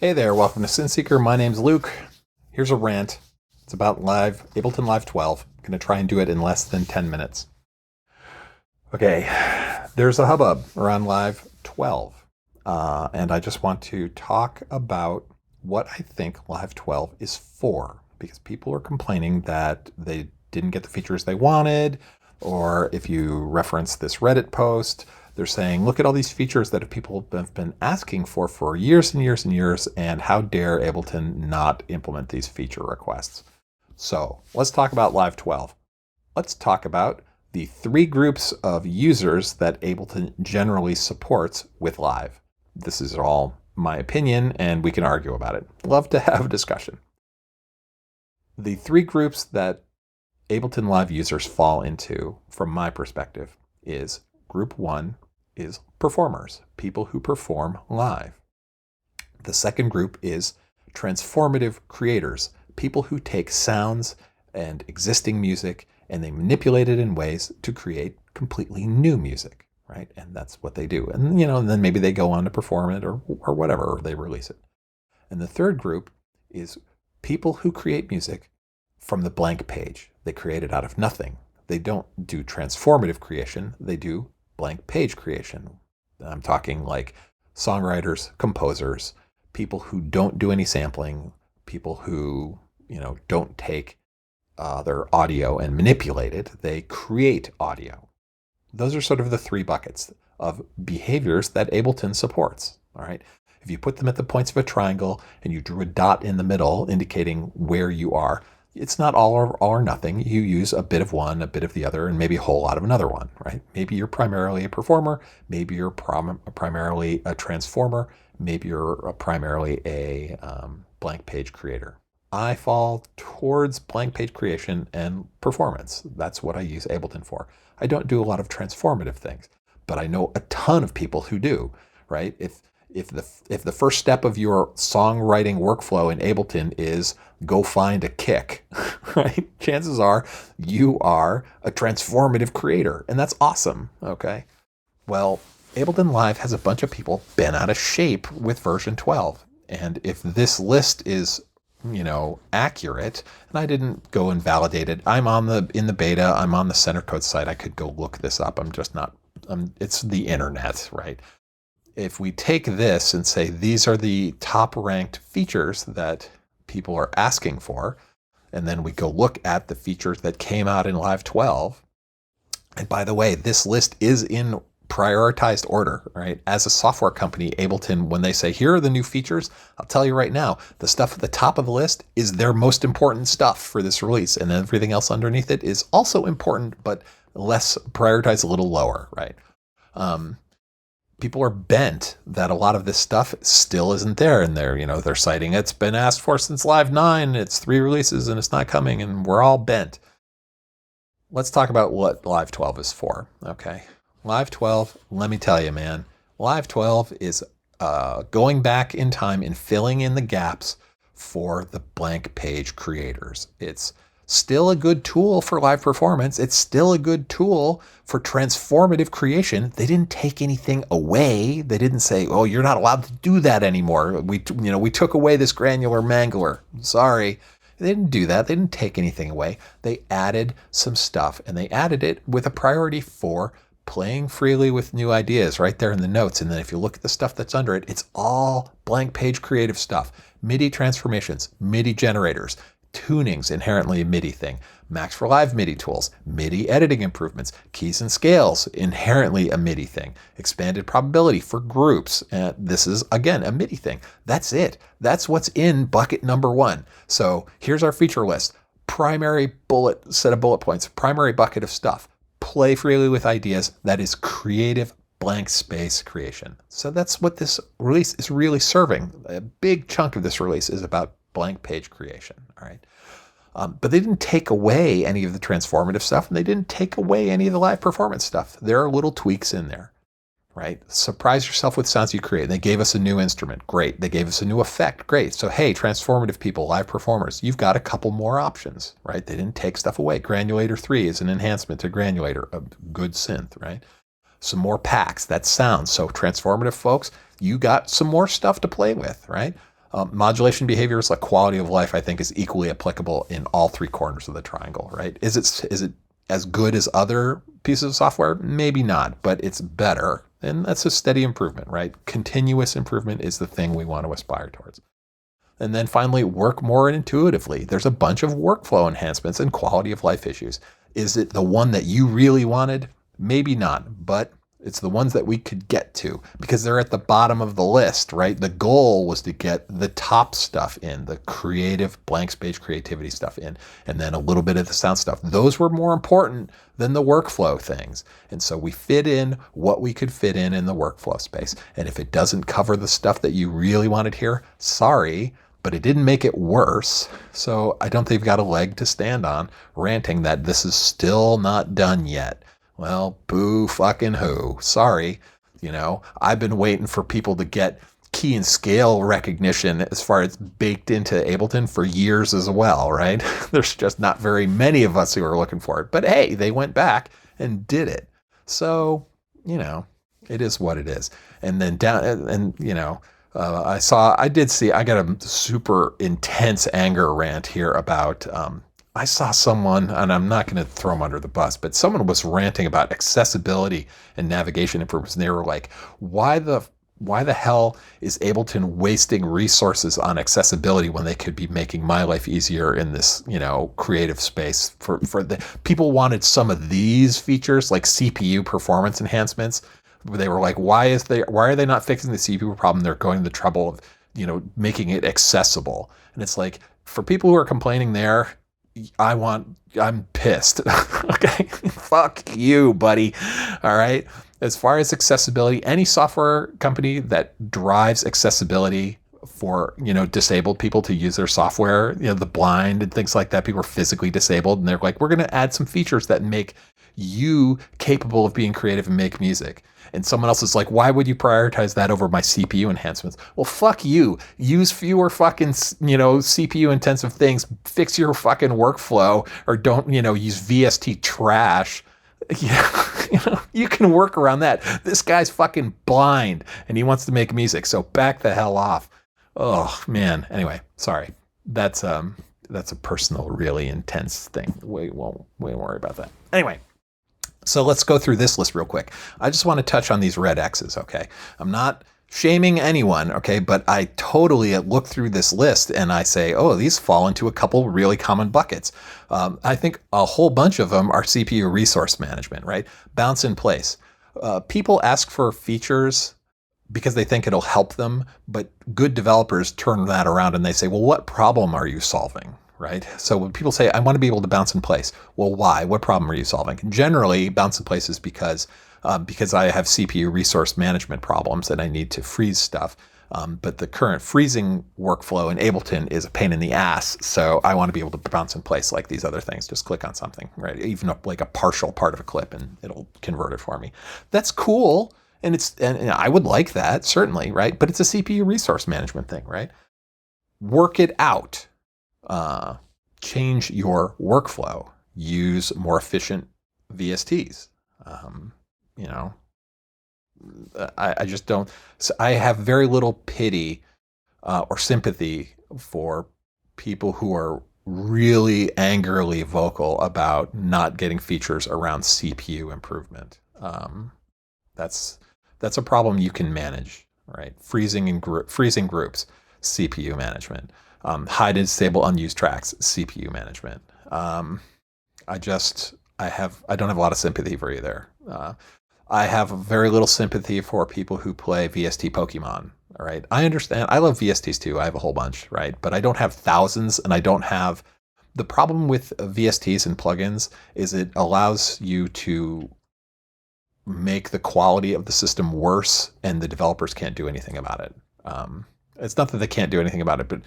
Hey there, welcome to Synth. My name's Luke. Here's a rant. It's about Ableton Live 12. I'm going to try and do it in less than 10 minutes. Okay, there's a hubbub around Live 12. And I just want to talk about what I think Live 12 is for. Because people are complaining that they didn't get the features they wanted, or if you reference this Reddit post, they're saying, look at all these features that people have been asking for years and years and years, and how dare Ableton not implement these feature requests. So let's talk about Live 12. Let's talk about the three groups of users that Ableton generally supports with Live. This is all my opinion, and we can argue about it. Love to have a discussion. The three groups that Ableton Live users fall into, from my perspective, is Group 1 is performers, people who perform live. The second group is transformative creators, people who take sounds and existing music and they manipulate it in ways to create completely new music, right? And that's what they do. And and then maybe they go on to perform it or whatever, or they release it. And the third group is people who create music from the blank page. They create it out of nothing. They don't do transformative creation. They do blank page creation. I'm talking like songwriters, composers, people who don't do any sampling, people who, don't take their audio and manipulate it. They create audio. Those are sort of the three buckets of behaviors that Ableton supports. All right. If you put them at the points of a triangle and you drew a dot in the middle indicating where you are, it's not all or nothing. You use a bit of one, a bit of the other, and maybe a whole lot of another one, right? Maybe you're primarily a performer. Maybe you're primarily a transformer. Maybe you're primarily a blank page creator. I fall towards blank page creation and performance. That's what I use Ableton for. I don't do a lot of transformative things, but I know a ton of people who do, right? If the first step of your songwriting workflow in Ableton is go find a kick, right? Chances are you are a transformative creator, and that's awesome, okay? Well, Ableton Live has a bunch of people bent out of shape with version 12. And if this list is, accurate, and I didn't go and validate it, I'm in the beta, I'm on the Center Code site, I could go look this up. I'm just not, it's the internet, right? If we take this and say these are the top ranked features that people are asking for, and then we go look at the features that came out in Live 12, and by the way, this list is in prioritized order, right? As a software company, Ableton, when they say, here are the new features, I'll tell you right now, the stuff at the top of the list is their most important stuff for this release, and everything else underneath it is also important, but less prioritized, a little lower, right? People are bent that a lot of this stuff still isn't there, and they're citing it's been asked for since Live 9, it's 3 releases and it's not coming, and we're all bent. Let's talk about what Live 12 is for, okay? Live 12, let me tell you, man, Live 12 is going back in time and filling in the gaps for the blank page creators. It's still a good tool for live performance. It's still a good tool for transformative creation. They didn't take anything away. They didn't say, oh, you're not allowed to do that anymore. We took away this granular mangler. Sorry. They didn't do that. They didn't take anything away. They added some stuff, and they added it with a priority for playing freely with new ideas right there in the notes. And then if you look at the stuff that's under it, it's all blank page creative stuff. MIDI transformations, MIDI generators, tuning's inherently a MIDI thing. Max for Live MIDI tools, MIDI editing improvements, keys and scales, inherently a MIDI thing. Expanded probability for groups. This is, again, a MIDI thing. That's it. That's what's in bucket number 1. So here's our feature list. Primary set of bullet points, primary bucket of stuff. Play freely with ideas. That is creative blank space creation. So that's what this release is really serving. A big chunk of this release is about blank page creation, all right? But they didn't take away any of the transformative stuff, and they didn't take away any of the live performance stuff. There are little tweaks in there, right? Surprise yourself with sounds you create. They gave us a new instrument. Great. They gave us a new effect. Great. So, hey, transformative people, live performers, you've got a couple more options, right? They didn't take stuff away. Granulator 3 is an enhancement to Granulator, a good synth, right? Some more packs, that's sound. So transformative folks, you got some more stuff to play with, right? Modulation behaviors like quality of life, I think, is equally applicable in all three corners of the triangle, right? Is it as good as other pieces of software? Maybe not, but it's better. And that's a steady improvement, right? Continuous improvement is the thing we want to aspire towards. And then finally, work more intuitively. There's a bunch of workflow enhancements and quality of life issues. Is it the one that you really wanted? Maybe not, but it's the ones that we could get to because they're at the bottom of the list, right? The goal was to get the top stuff in, the creative blank space creativity stuff in, and then a little bit of the sound stuff. Those were more important than the workflow things. And so we fit in what we could fit in the workflow space. And if it doesn't cover the stuff that you really wanted here, sorry, but it didn't make it worse. So I don't think you've got a leg to stand on ranting that this is still not done yet. Well, boo fucking who. Sorry. I've been waiting for people to get key and scale recognition as far as baked into Ableton for years as well, right? There's just not very many of us who are looking for it. But hey, they went back and did it. So, it is what it is. And then I got a super intense anger rant here about, I saw someone, and I'm not going to throw them under the bus, but someone was ranting about accessibility and navigation improvements. And they were like, why the hell is Ableton wasting resources on accessibility when they could be making my life easier in this, creative space for the people wanted some of these features like CPU performance enhancements. They were like, why are they not fixing the CPU problem? They're going to the trouble of, making it accessible. And it's like, for people who are complaining there, I'm pissed. Okay. Fuck you, buddy. All right. As far as accessibility, any software company that drives accessibility for, disabled people to use their software, the blind and things like that, people are physically disabled. And they're like, we're going to add some features that make you capable of being creative and make music. And someone else is like, why would you prioritize that over my CPU enhancements? Well, fuck you. Use fewer fucking, CPU intensive things. Fix your fucking workflow, or don't, use VST trash. You can work around that. This guy's fucking blind and he wants to make music. So back the hell off. Oh man. Anyway, sorry. That's a personal, really intense thing. We won't worry about that. Anyway. So let's go through this list real quick. I just want to touch on these red X's, okay? I'm not shaming anyone, okay? But I totally look through this list and I say, oh, these fall into a couple really common buckets. I think a whole bunch of them are CPU resource management, right? Bounce in place. People ask for features because they think it'll help them, but good developers turn that around and they say, well, what problem are you solving? Right? So when people say, I want to be able to bounce in place, well, why? What problem are you solving? Generally, bounce in place is because I have CPU resource management problems and I need to freeze stuff. But the current freezing workflow in Ableton is a pain in the ass. So I want to be able to bounce in place like these other things. Just click on something, right? Even like a partial part of a clip and it'll convert it for me. That's cool. And I would like that, certainly, right? But it's a CPU resource management thing, right? Work it out. Change your workflow, use more efficient VSTs. I just don't, I have very little pity or sympathy for people who are really angrily vocal about not getting features around CPU improvement. That's a problem you can manage, right? Freezing groups, CPU management. Hide and disable unused tracks, CPU management. I don't have a lot of sympathy for you there. I have very little sympathy for people who play VST Pokemon. All right. I understand. I love VSTs too. I have a whole bunch, right? But I don't have thousands, and I don't have, the problem with VSTs and plugins is it allows you to make the quality of the system worse and the developers can't do anything about it. It's not that they can't do anything about it, but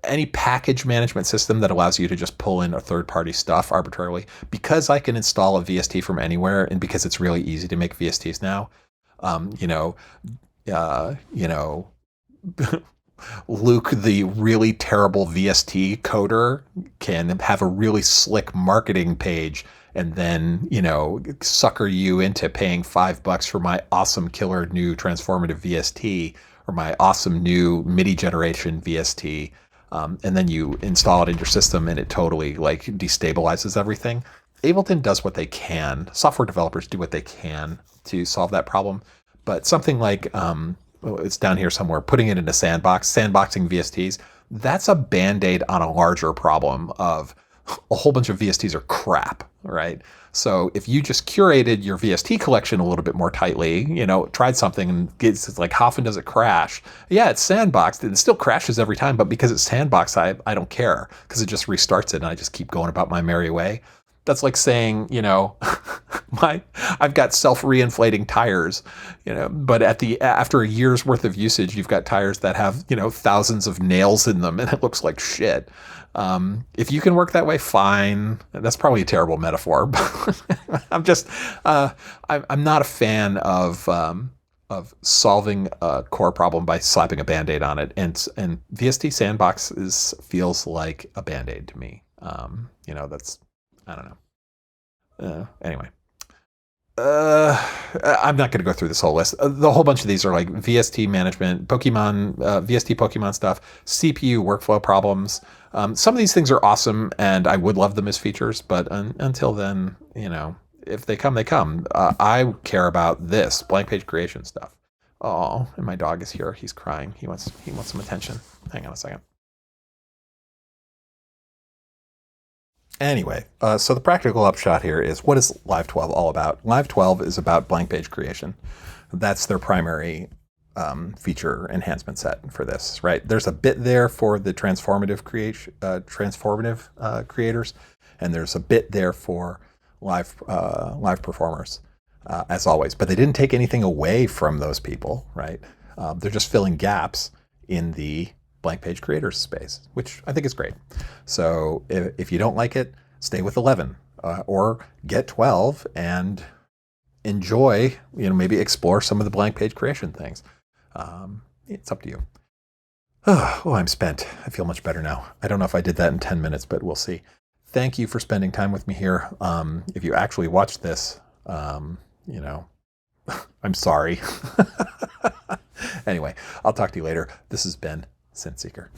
any package management system that allows you to just pull in a third-party stuff arbitrarily, because I can install a VST from anywhere, and because it's really easy to make VSTs now, Luke, the really terrible VST coder, can have a really slick marketing page and then, sucker you into paying $5 for my awesome killer new transformative VST, or my awesome new MIDI generation VST, and then you install it in your system and it totally like destabilizes everything. Ableton does what they can. Software developers do what they can to solve that problem. But something like, it's down here somewhere, putting it in a sandbox, sandboxing VSTs, that's a band-aid on a larger problem of a whole bunch of VSTs are crap, right? So if you just curated your VST collection a little bit more tightly, tried something and it's like, how often does it crash? Yeah, it's sandboxed. It still crashes every time, but because it's sandboxed, I don't care because it just restarts it and I just keep going about my merry way. That's like saying, I've got self-reinflating tires, but after a year's worth of usage, you've got tires that have, thousands of nails in them and it looks like shit. If you can work that way, fine. That's probably a terrible metaphor, but I'm not a fan of solving a core problem by slapping a Band-Aid on it. And VST Sandbox feels like a Band-Aid to me. I don't know. Anyway. I'm not going to go through this whole list. The whole bunch of these are like VST management, VST Pokemon stuff, CPU workflow problems. Some of these things are awesome and I would love them as features, but until then, if they come, they come. I care about this blank page creation stuff. Oh, and my dog is here. He's crying. He wants some attention. Hang on a second. Anyway, so the practical upshot here is, what is Live 12 all about? Live 12 is about blank page creation. That's their primary feature enhancement set for this, right? There's a bit there for the transformative creators, and there's a bit there for live performers, as always. But they didn't take anything away from those people, right? They're just filling gaps in the blank page creators space, which I think is great. So if you don't like it, stay with 11 or get 12 and enjoy, maybe explore some of the blank page creation things. It's up to you. Oh, I'm spent. I feel much better now. I don't know if I did that in 10 minutes, but we'll see. Thank you for spending time with me here. If you actually watched this, I'm sorry. Anyway, I'll talk to you later. This has been Synth Seeker.